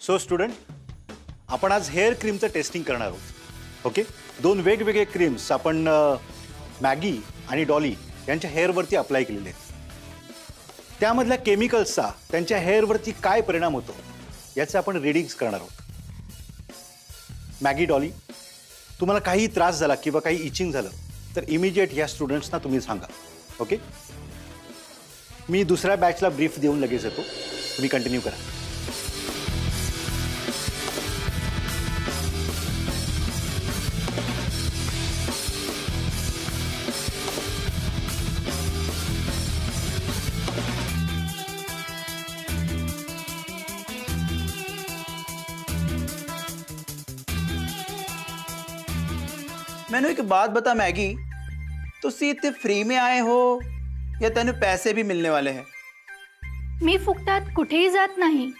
So student, आपण आज hair क्रीमचं testing करणार आहोत. ओके, 2 वेगवेगळे क्रीम्स आपण मॅगी आणि डॉली यांच्या हेअरवरती अप्लाय केलेले आहेत. त्यामधल्या केमिकल्सचा त्यांच्या हेअरवरती काय परिणाम होतो याचे आपण रीडिंग्स करणार आहोत. मॅगी, डॉली, तुम्हाला काही त्रास झाला किंवा काही इचिंग झालं तर इमिजिएट या स्टुडंट्सना तुम्ही सांगा. ओके, मी दुसऱ्या बॅचला ब्रीफ देऊन लगेच येतो. तुम्ही कंटिन्यू करा. मैंने एक बात बता मैगी, तो सीधे फ्री में आए हो या तेने पैसे भी मिलने वाले हैं? मी फुकटात कुठेही जात नाही.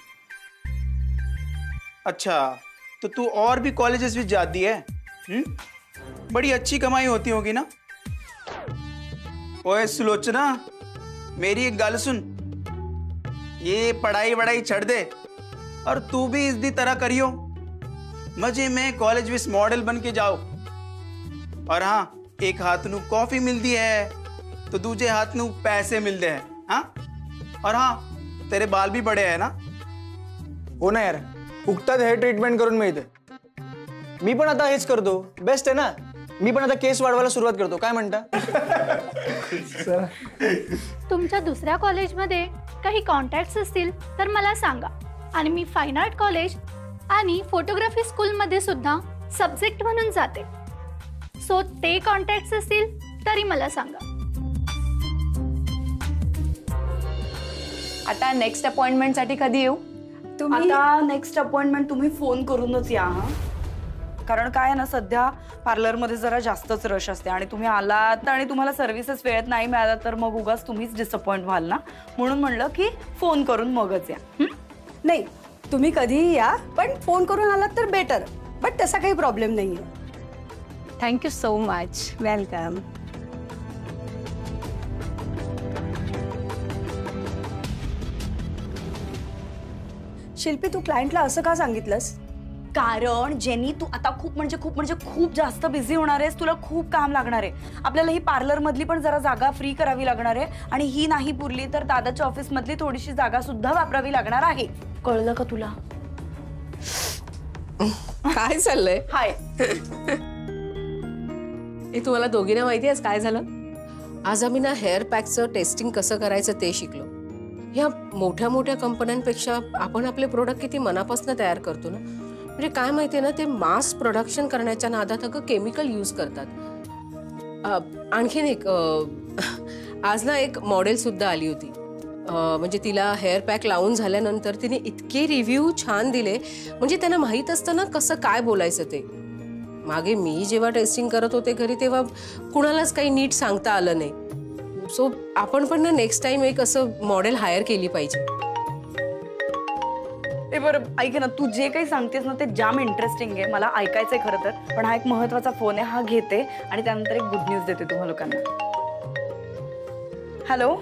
अच्छा, तो तू और भी कॉलेजेस भी जाती है? बड़ी अच्छी कमाई होती होगी ना? ओए सुलोचना, मेरी एक गल सुन, ये पढ़ाई वढ़ाई छड़ दे और तू भी इसदी तरह करियो. मजे में कॉलेज विस मॉडल बन के जाओ. और हाँ, एक हाथ नू कॉफी मिलती है तो दूजे हाथ नू पैसे मिलते हैं. हाँ, और हाँ, तेरे बाल भी बड़े हैं ना? हो ना यार, फुकटात हेअर ट्रीटमेंट करून मिळते. मी पण आता हेच करतो. बेस्ट आहे ना. मी पण आता केस वाढवायला सुरुवात करतो. काय म्हणता? तुमच्या दुसऱ्या कॉलेजमध्ये काही कॉन्टॅक्ट्स असतील तर मला सांगा. आणि मी फाईन आर्ट कॉलेज आणि फोटोग्राफी स्कूलमध्ये सुद्धा सब्जेक्ट म्हणून जाते. सो ते कॉन्टॅक्ट्स असतील तरी मला सांगा. आता नेक्स्ट अपॉइंटमेंटसाठी कधी येऊ? आता नेक्स्ट अपॉइंटमेंट तुम्ही फोन करूनच या. हा, कारण काय आहे ना, सध्या पार्लरमध्ये जरा जास्तच रश असते आणि तुम्ही आलात आणि तुम्हाला सर्व्हिसेस वेळेत नाही मिळाला तर मग उगाच तुम्हीच डिसअपॉइंट व्हाल ना. म्हणून म्हणलं की फोन करून मगच या. नाही, तुम्ही कधीही या, पण फोन करून आलात तर बेटर. बट तसा काही प्रॉब्लेम नाही आहे. Thank you so much. वेलकम. शिल्पी, तू क्लायंटला असं का सांगितलंस? कारण जेनी, तू आता खूप जास्त बिझी होणार आहेस. तुला खूप काम लागणार आहे. आपल्याला ही पार्लर मधली पण जरा जागा फ्री करावी लागणार आहे आणि ही नाही पुरली तर दादाच्या ऑफिस मधली थोडीशी जागा सुद्धा वापरावी लागणार आहे. कळलं का तुला? काय चाललंय? हाय. हे तुम्हाला दोघींना माहिती आहे काय झालं? आज आम्ही ना हेअर पॅकचं टेस्टिंग कसं करायचं ते शिकलो. ह्या मोठ्या मोठ्या कंपन्यांपेक्षा आपण आपले प्रोडक्ट किती मनापासून तयार करतो ना. म्हणजे काय माहितीये ना, ते मास प्रोडक्शन करण्याच्या नादात अगं केमिकल यूज करतात. आणखीन एक आज ना एक मॉडेल सुद्धा आली होती. म्हणजे तिला हेअर पॅक लावून झाल्यानंतर तिने इतके रिव्ह्यू छान दिले, म्हणजे त्यांना माहीत असतं ना कसं काय बोलायचं ते. मागे मी जेव्हा टेस्टिंग करत होते घरी तेव्हा कुणालाच काही नीट सांगता आलं नाही. सो आपण पण ना नेक्स्ट टाइम एक असं मॉडेल हायर केली पाहिजे. ए बरं, ऐक ना, तू जे काही सांगतेस ना ते जाम इंटरेस्टिंग आहे. मला ऐकायचंय खरं तर. पण हा एक महत्वाचा फोन आहे, हा घेते आणि त्यानंतर एक गुड न्यूज देते तुम्हा लोकांना. हॅलो,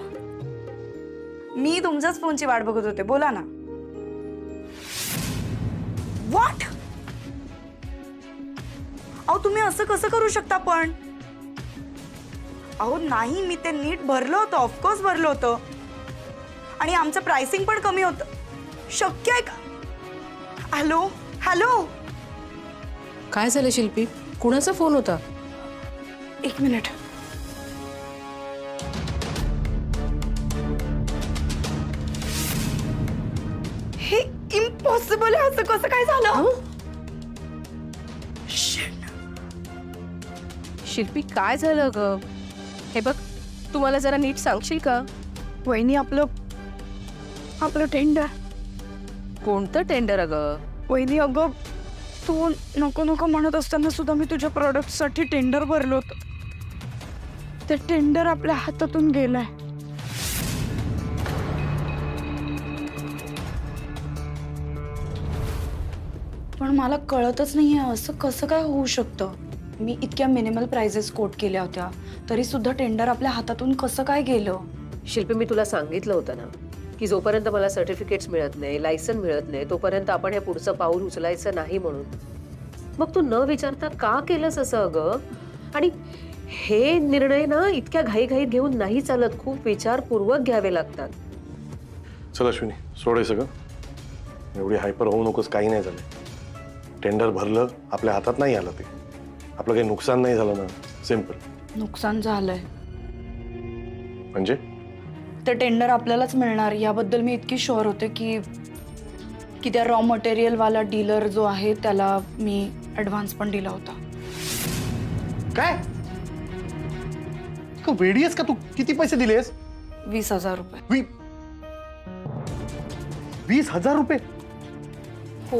मी तुमच्याच फोनची वाट बघत होते. बोला ना. व्हॉट? अहो, तुम्ही असं कसं करू शकता? पण अहो नाही, मी ते नीट भरलं होतं. ऑफकोर्स भरलं होतं आणि आमचं प्राइसिंग पण कमी होतं. शक्य आहे का? हॅलो हॅलो, काय झालं शिल्पी? कुणाचा फोन होता? एक मिनिट. हे इम्पॉसिबल आहे. असं कसं काय झालं? शिल्पी काय झालं ग? हे बघ, तुम्हाला जरा नीट सांगशील का? वहिनी, आपलं टेंडर. कोणतं टेंडर अगं? वहिनी, अगं तू नको नको म्हणत असताना सुद्धा मी तुझ्या प्रोडक्टसाठी टेंडर भरलं होतं. ते टेंडर आपल्या हातातून गेलंय. पण मला कळतच नाहीये असं कसं काय होऊ शकतं. मी इतक्या मिनिमल प्राइजेस कोट केल्या होत्या तरी सुद्धा टेंडर आपल्या हातातून कसं काय गेलं? शिल्पी, मी तुला सांगितलं होतं ना, की जोपर्यंत मला सर्टिफिकेट्स मिळत नाही, लायसन मिळत नाही, तोपर्यंत आपण हे पुढचं पाऊल उचलायचं नाही म्हणून. मग तू न विचारता का केलंस असं अगं? आणि हे निर्णय ना इतक्या घाईघाईत घेऊन नाही चालत, खूप विचारपूर्वक घ्यावे लागतात. चल अश्विनी, सोड हे सगळं. एवढी हायपर होऊ नकोस, काही नाही झालं. टेंडर भरलं, आपल्या हातात नाही आलं ते. आपलं काही नुकसान नाही झालं ना, सिंपल. नुकसान झालंय. म्हणजे ते टेंडर आपल्यालाच मिळणार याबद्दल मी इतकी शुअर होते की त्या रॉ मटेरियल वाला डीलर जो आहे त्याला मी ऍडव्हान्स पण दिला होता. काय वेडी आहेस का तू? किती पैसे दिलेस? 20,000 रुपये. 20,000 रुपये?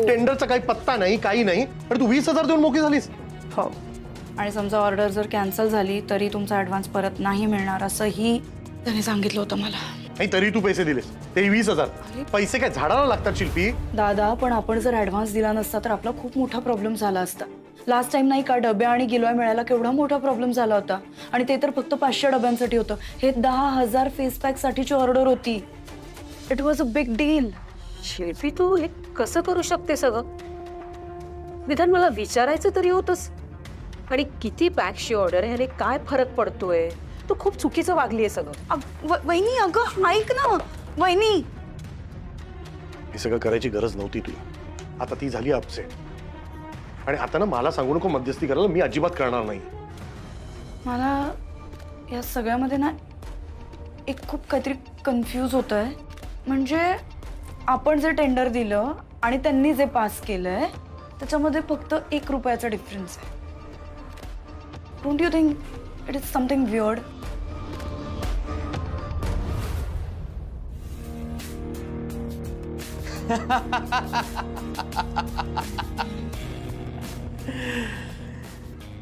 टेंडरचा काही पत्ता नाही, काही नाही, पण तू 20,000 देऊन मोकळी झालीस? हो. आणि समजा ऑर्डर जर कॅन्सल झाली तरी तुमचा ऍडव्हान्स परत नाही मिळणार असंही त्याने सांगितलं होतं मला. नाही तरी तू पैसे दिलेस, ते 20,000. पैसे काय झाडाला लागतात शिल्पी? दादा, पण आपण जर ऍडव्हान्स दिला नसता तर आपला खूप मोठा प्रॉब्लेम झाला असता. लास्ट टाइम नाही का डब्या आणि गिलोय मिळायला केवढा मोठा प्रॉब्लेम झाला होता, आणि ते तर फक्त 500 डब्यांसाठी होतं. हे 10,000 फेस पॅक साठीची ऑर्डर होती. It was a big deal. Shilpi, तू हे कसं करू शकते सगळं? निदान मला विचारायचं तरी होतंस. आणि किती पॅक्सची ऑर्डर आहे आणि काय फरक पडतोय? तू खूप चुकीचं वागलीये सगळं. वहिनी, अगं ऐक ना वहिनी. हे सगळं करायची गरज नव्हती तुला. आता ती झाली अपसेट. आणि आता ना मला सांगू नको मध्यस्थी करायला, मी अजिबात करणार नाही. मला या सगळ्यामध्ये ना एक खूप काहीतरी कन्फ्यूज होतंय. म्हणजे आपण जे टेंडर दिलं आणि त्यांनी जे पास केलंय त्याच्यामध्ये फक्त 1 रुपयाचा डिफरन्स आहे. Don't you think it is something weird?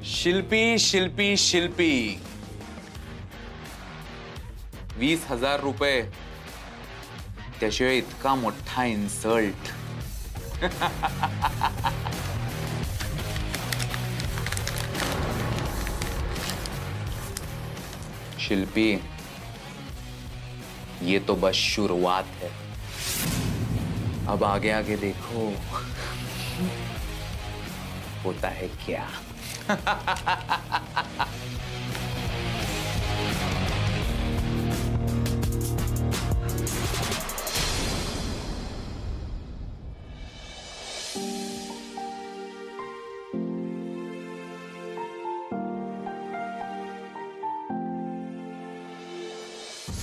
Shilpi Shilpi Shilpi, 20,000 रुपये, त्याशिवाय इतका मोठा इन्सल्ट. शिल्पी, ये तो बस शुरुआत है. अब आगे आगे देखो होता है क्या.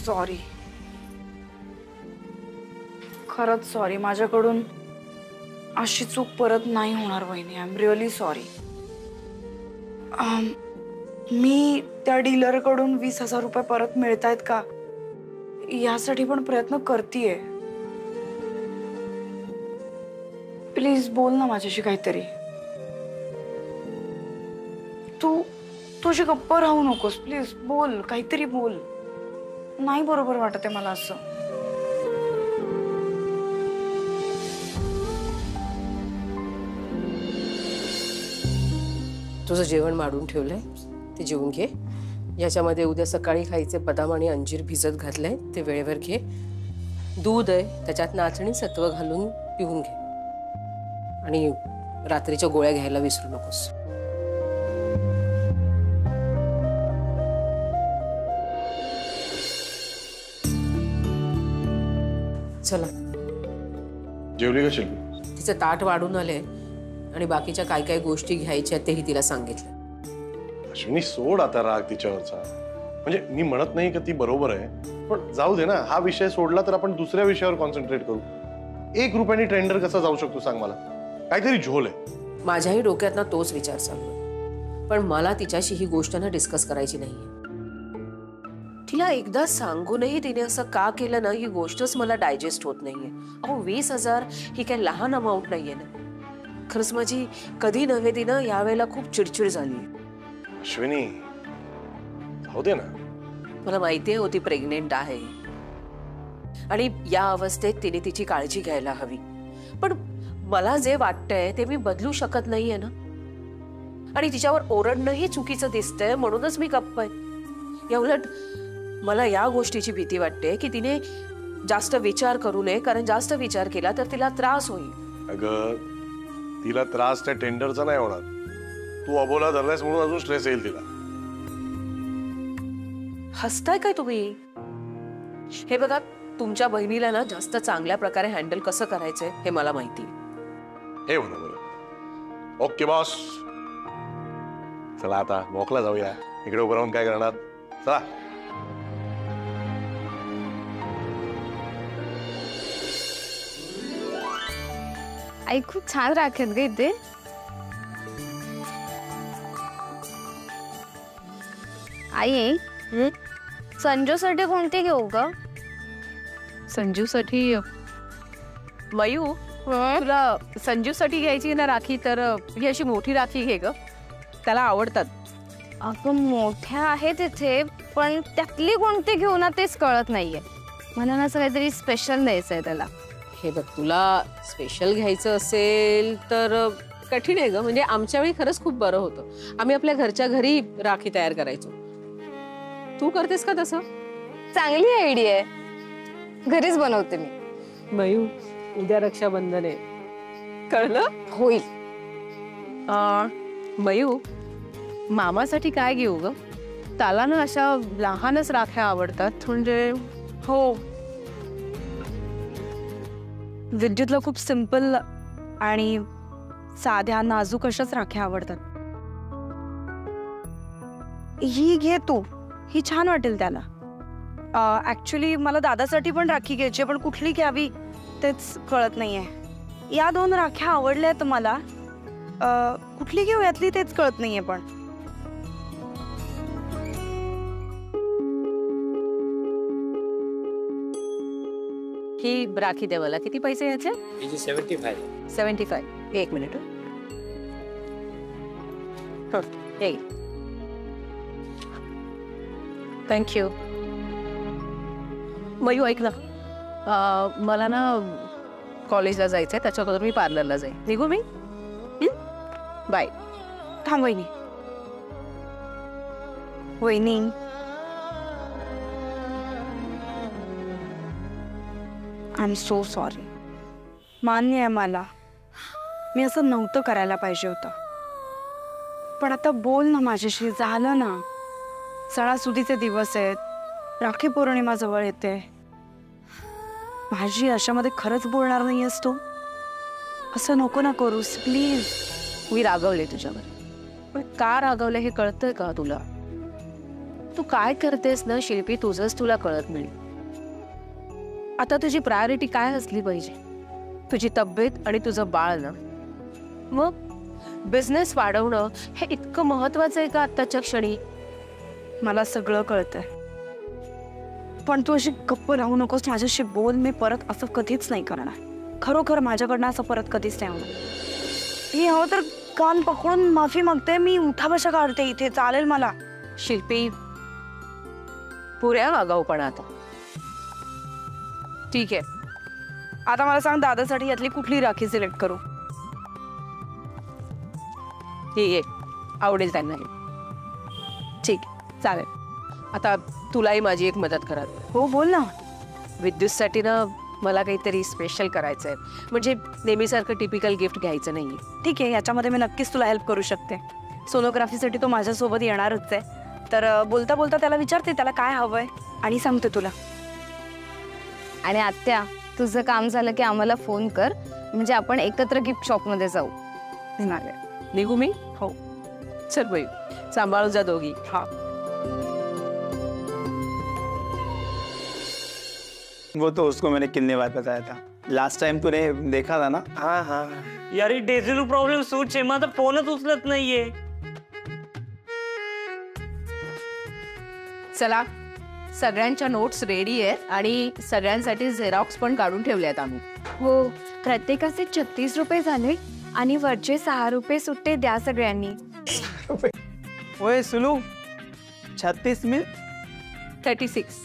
सॉरी, खरंच सॉरी. माझ्याकडून अशी चूक परत नाही होणार वहिनी. I am really sorry. मी त्या डीलरकडून 20,000 रुपये परत मिळतायत का यासाठी पण प्रयत्न करतीये. प्लीज बोल ना माझ्याशी काहीतरी. तू तुझी गप्प राहू नकोस. प्लीज बोल, काहीतरी बोल. नाही बरोबर वाटत आहे मला असं. तुझं जेवण मांडून ठेवलंय, ते जेवून घे. याच्यामध्ये उद्या सकाळी खायचे बदाम आणि अंजीर भिजत घातलंय, ते वेळेवर घे. दूध आहे, त्याच्यात नाचणी सत्व घालून पिऊन घे. आणि रात्रीच्या गोळ्या घ्यायला विसरू नकोस. चला. जेवली का शिल्पी? तिचं ताट वाढून आलंय आणि बाकीच्या काय काय गोष्टी घ्यायच्या तेही तिला सांगितलं. अश्विनी, सोड आता राग तिच्यावरचा. म्हणजे मी म्हणत नाही की ती बरोबर आहे, पण जाऊ दे ना. हा विषय सोडला तर आपण दुसऱ्या विषयावर कॉन्सन्ट्रेट करू. 1 रुपयाने टेंडर कसा जाऊ शकतो सांग मला? काहीतरी झोल आहे. माझ्याही डोक्यात ना तोच विचार चालू आहे, पण मला तिच्याशी ही गोष्ट ना डिस्कस करायची नाहीये. तिला एकदा सांगूनही तिने असं का केलं ना, ही गोष्टच मला डायजेस्ट होत नाहीये. अहो 20,000 ही काय लहान अमाऊंट नाहीये ना. खरंच माझी कधी नव्हे ती ना यावेळेला खूप चिडचिड झाली. अश्विनी, जाऊ दे ना. मला माहितीये होती प्रेग्नेंट आहे आणि या अवस्थेत तिने तिची काळजी घ्यायला हवी, पण मला जे वाटतंय ते मी बदलू शकत नाहीये ना. आणि तिच्यावर ओरडणंही चुकीचं दिसतंय, म्हणूनच मी गप्प आहे. या उलट मला या गोष्टीची भीती वाटते की तिने जास्त विचार करू नये, कारण जास्त विचार केला तर तिला त्रास होईल. अगं तिला त्रास त्या टेंडरचा नाही होणार. तू अबोला धरलायस म्हणून अजून स्ट्रेस येईल तिला. हसताय काय तुम्ही? हे बघा, तुमच्या बहिणीला ना जास्त चांगल्या प्रकारे हँडल कसं करायचंय हे मला माहिती. हे म्हणा बरं. ओके बॉस, चला आता वॉकला जाऊया. इकडे उभं राहून काय करणार? चला. आई खूप छान राखेत ग इथे. आई संजूसाठी कोणती घेऊ ग? संजूसाठी मयू, तुला संजूसाठी घ्यायची ना राखी, तर ही अशी मोठी राखी घे ग, त्याला आवडतात. अगं मोठ्या आहेत इथे, पण त्यातली कोणती घेऊ ना तेच कळत नाहीये. मला ना असं काहीतरी स्पेशल द्यायचंय त्याला. हे बघ, तुला स्पेशल घ्यायचं असेल तर कठीण आहे ग. म्हणजे आमच्या वेळी खरंच खूप बरं होतं. आम्ही आपल्या घरच्या घरी राखी तयार करायचो. तू करतेस का तसं? चांगली आयडिया आहे, घरीच बनवते मी. मयू, उद्या रक्षाबंधन आहे, कळलं? होईल. मयू, मामासाठी काय घेऊ ग? त्याला ना अशा लहानच राख्या आवडतात. म्हणजे हो, विद्युतला खूप सिंपल आणि साध्या नाजूक अशाच राख्या आवडतात. ही घे तू, ही छान वाटेल त्याला. ऍक्च्युली मला दादासाठी पण राखी घ्यायची, पण कुठली घ्यावी तेच कळत नाहीये. या 2 राख्या आवडल्यात मला, कुठली घेऊ यातली तेच कळत नाहीये. पण ही राखी दे मला. किती पैसे याचे? 75. एक मिनिट. थँक्यू. मयू ऐक ना, मला ना कॉलेजला जायचंय, त्याच्या अगोदर मी पार्लरला जाईन. निघू मी? बाय. थांब वहिनी. वहिनी, आय एम सो सॉरी. मान्य आहे मला, मी असं नव्हतं करायला पाहिजे होतं. पण आता बोल ना माझ्याशी, झालं ना. सणासुदीचे दिवस आहेत, राखी पौर्णिमा जवळ येते. माझी अशामध्ये खरंच बोलणार नाही आहेस तू? असं नको ना करूस प्लीज. मी रागवले तुझ्यावर, पण का रागवले हे कळतंय का तुला? तू काय करतेस ना शिल्पी, तुझंच तुला कळत नाही. आता तुझी प्रायोरिटी काय असली पाहिजे? तुझी तब्येत आणि तुझं बाळ ना. मग बिझनेस वाढवणं हे इतकं महत्वाचं आहे का आत्ताच्या क्षणी? मला सगळं कळतंय, पण तू अशी गप्प राहू नकोस. माझ्याशी बोल. मी परत असं कधीच नाही करणार. खरोखर माझ्याकडनं असं परत कधीच नाही होणार. मी हवं तर कान पकडून माफी मागते. मी उठाबशा काढते इथे, चालेल मला? शिल्पी, पुऱ्या आगाऊपणा आता. ठीक आहे, आता मला सांग, दादासाठी यातली कुठली राखी सिलेक्ट करू? ही एक आवडेल त्यांना. ठीक, चालेल. आता तुलाही माझी एक मदत करा. हो, बोल ना. विद्युतसाठी ना मला काहीतरी स्पेशल करायचंय. म्हणजे नेहमीसारखं टिपिकल गिफ्ट घ्यायचं नाही. ठीक आहे, याच्यामध्ये मी नक्कीच तुला हेल्प करू शकते. सोनोग्राफीसाठी तो माझ्यासोबत येणारच आहे, तर बोलता बोलता त्याला विचारते त्याला काय हवंय आणि सांगते तुला. आणि आत्या, तुझं काम झालं की आम्हाला फोन कर, म्हणजे आपण एकत्र गिफ्ट शॉपमध्ये जाऊ. निघू मी? हो. चल बाई, सांभाळून जा दोघी. हा. वो तो उसको मैंने कितने बार बताया था. लास्ट टाइम तूने देखा था ना. हाँ हाँ यार, ही डेझिलू प्रॉब्लेम सूट आहे. माझा फोनच उचलत नाहीये. चला, सगळ्यांच्या नोट्स रेडी आहेत आणि सगळ्यांसाठी झेरॉक्स पण काढून ठेवले आहेत आम्ही. हो, प्रत्येकाचे 36 रुपये झाले आणि वरचे 6 रुपये सुट्टे द्या सगळ्यांनी. ओए सुलू, 36 मिल 36.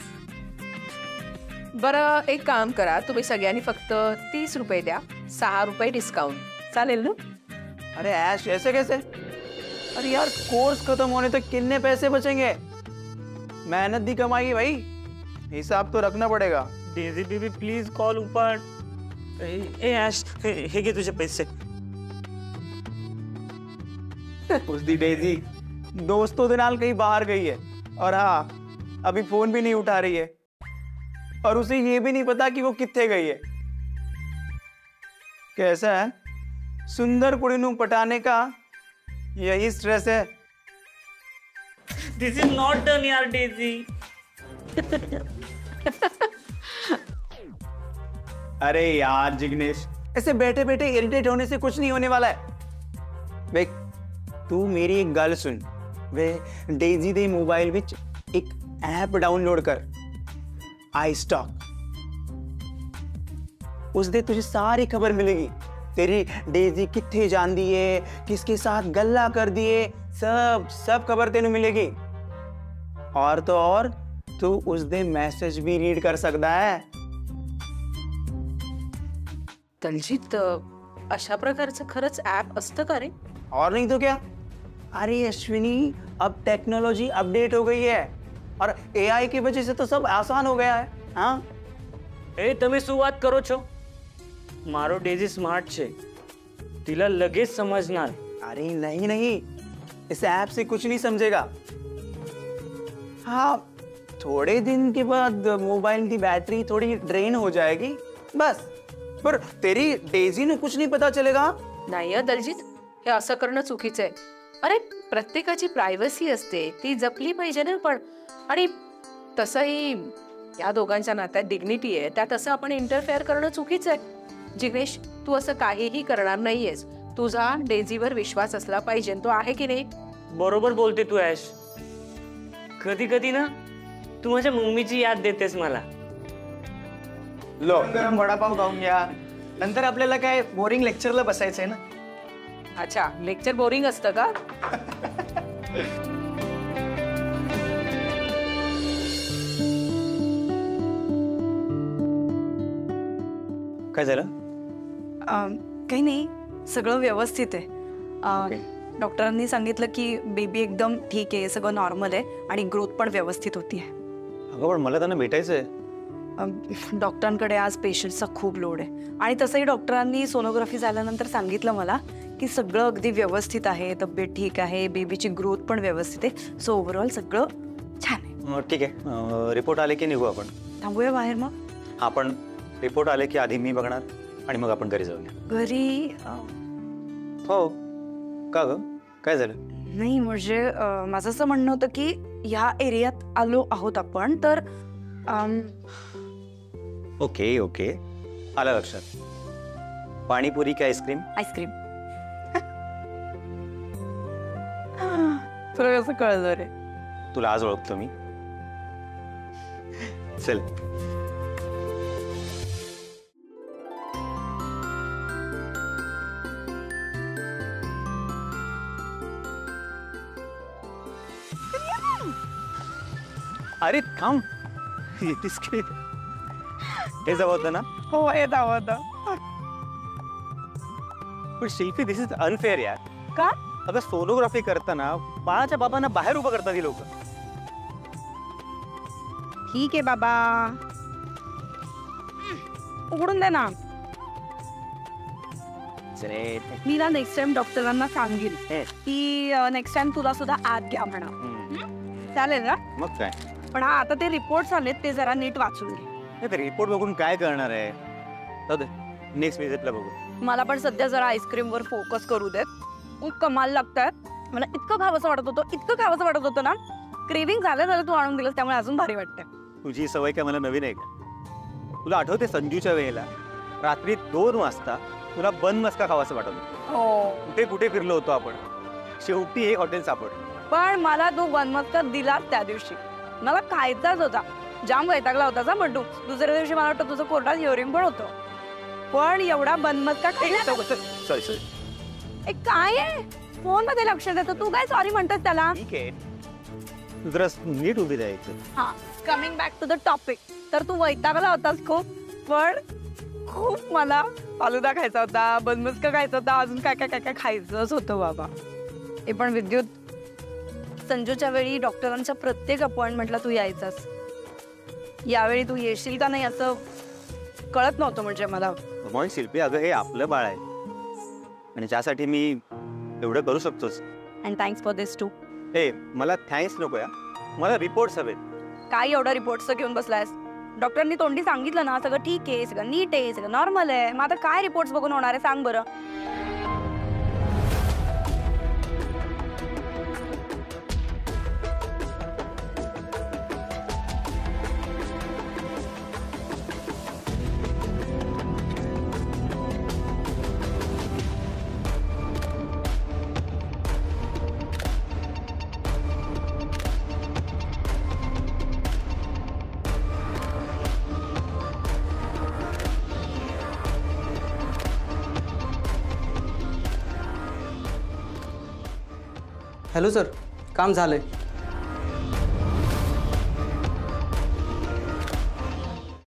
बरं, एक काम करा, तुम्ही सगळ्यांनी फक्त 30 रुपये द्या, 6 रुपये डिस्काउंट. चालेल ना? अरे ऐश, ऐसे कैसे? अरे यार, कोर्स खत्म होने तक कितने पैसे बचेंगे? मेहनत दी कमाई भाई. हिसाब तो रखना पड़ेगा। डेझी बेबी प्लीज कॉल उपर। ए ॲश, हे घे तुझे पैसे। उस दी डेजी दोस्तों के नाल कहीं बाहर गई है और हाँ अभी फोन भी नहीं उठा रही है और उसे ये भी नहीं पता कि वो कितने गई है। कैसा है सुंदर कुड़ी नू पटाने का यही स्ट्रेस है। दिस इज नॉट डन यार डेजी। अरे यार जिग्नेश, ऐसे बैठे बैठे इरिटेट होने से कुछ नहीं होने वाला है। देख तू मेरी एक गल सुन, वे डेजी दे मोबाइल विच एक ऐप डाउनलोड कर, आई स्टॉक। उस दे तुझे सारी खबर मिलेगी, तेरी डेजी कित्थे जांदी है, किसके साथ गल्ला कर दिए, सब खबर तेनू मिलेगी। और तो और तू उस दे मैसेज भी रीड कर सकता है। दलजीत, अशा प्रकारचं खरंच ऍप असतं का रे? और नहीं तो क्या। अरे अश्विनी, अब टेक्नोलॉजी अपडेट हो गई है और एआई की वजह से तो सब आसान हो गया है। हाँ ए તમે શું વાત કરો છો? મારો ડેઝી સ્માર્ટ છે, तिला लगेच समजणार। अरे नहीं नहीं, इस ऐप से कुछ नहीं समझेगा। हाँ थोड़े दिन के बाद मोबाइल की बैटरी थोड़ी ड्रेन हो जाएगी बस, पर तेरी डेजी ने कुछ नहीं पता चलेगा। नाही दलजीत, हे असं करणं चुकीचं आहे। अरे प्रत्येकाची प्रायव्हसी असते, ती जपली पाहिजे ना। पण आणि तसंही या दोघांच्या नात्यात डिग्निटी आहे, त्यात असं आपण इंटरफेअर करणं चुकीचं आहे। जिग्नेश, तू असं काहीही करणार नाहीयेस, तुझा डेझीवर विश्वास असला पाहिजे, तो आहे की नाही? बरोबर बोलते तू ॲश। कधी कधी ना तू माझ्या मम्मीची याद देतेस मला। लो गरम वडापाव खाऊन घ्या, नंतर आपल्याला काय बोरिंग लेक्चरला बसायचंय ना। अच्छा, लेक्चर बोरिंग असतं का? काय झालं? काही नाही, सगळं व्यवस्थित आहे। डॉक्टरांनी सांगितलं की बेबी एकदम ठीक आहे, सगळं नॉर्मल आहे आणि ग्रोथ पण व्यवस्थित होती आहे। अगं पण मला त्यांना भेटायचंय। डॉक्टरांकडे आज पेशंटचा खूप लोड आहे आणि तसंही डॉक्टरांनी सोनोग्राफी झाल्यानंतर सांगितलं मला की सगळं अगदी व्यवस्थित आहे, तब्येत ठीक आहे, बेबीची ग्रोथ पण व्यवस्थित आहे। सो ओव्हरऑल सगळं छान आहे। ठीक आहे, रिपोर्ट आले की निघू आपण। थांबूया बाहेर मग? आपण रिपोर्ट आले की आधी मी बघणार आणि मग आपण घरी जाऊया। घरी? हो का ग, काय झालं? नाही म्हणजे माझं असं म्हणणं होतं की ह्या एरियात आलो आहोत आपण तर ओके ओके, आलं लक्षात। पाणीपुरी की आईस्क्रीम? आईस्क्रीम। तुला कसं कळलं रे? तुला आज ओळखतो मी। चल अरे थांब, येतेस की? हे जवळ होतं ना? हो येत होतं। पण शिल्पी, दिस इज अनफेअर यार। का? अगं सोनोग्राफी करताना बाळाच्या बाबांना बाहेर उभं करतात ही लोक। ठीक आहे बाबा, उघडून दे ना। मी ना नेक्स्ट टाइम डॉक्टरांना सांगेन की नेक्स्ट टाइम तुला सुद्धा आत घ्या म्हणा, चालेल ना? मग काय? पण हा आता ते रिपोर्ट्स आलेत ते जरा नीट वाचून घे। रिपोर्ट बघून काय करणार आहे? नेक्स्ट विजिटला बघू। मला पण सध्या जरा आईस्क्रीम वर फोकस करू देत, खूप कमाल लागतात। मला इतकं खावंसं वाटत होतं, इतकं खावंसं वाटत होतं ना, क्रेविंग झालं तू आणून दिलंस, त्यामुळे अजून भारी वाटतंय। तुझी सवय काय मला नवीन आहे का? तुला आठवते संजूच्या वेळेला रात्री 2 वाजता तुला बन मस्का खावासं वाटत होतं? हो, कुठे कुठे फिरलो होतो आपण, शेवटी एक हॉटेल सापडलं। पण मला तू बनमस्का दिलास त्या दिवशी, मला खायचाच होता। जाम वैतागला होता पण तू दुसऱ्या दिवशी मला वाटतं तुझं कोर्टात हिअरिंग पण होतं, पण एवढा बनमस्का खायचा होता। सॉरी सॉरी, काय आहे फोन मध्ये लक्ष देतो तू, काय सॉरी म्हणतोस त्याला? ठीक आहे, तू जरा नीट उभी राहायचं। हा, coming back to the topic, तर तू वैतागला होतास खूप, पण खूप मला फालुदा खायचा होता, बनमस्का खायचा होता, अजून काय काय काय काय खायचंच होतं बाबा। हे पण विद्युत, संजूच्या वेळी डॉक्टरांच्या प्रत्येक अपॉइंटमेंटला तू यायचास, यावेळी तू येशील का नाही असं कळत नव्हतं म्हणजे मला. मॉर्निंग शिल्पी, अगं हे आपलं बाळ आहे आणि त्यासाठी मी एवढं करू शकतोच. And thanks for this too. हे मला थँक्स नको या, मला रिपोर्ट्स हवेत. काय एवढं रिपोर्ट्स घेऊन बसलायस? डॉक्टरांनी तोंडी सांगितलं ना सगळं ठीक आहे, सगळं नीट आहे, सगळं नॉर्मल आहे. मग आता काय रिपोर्ट्स बघून होणार आहे सांग बरं. हॅलो सर, काम झालंय.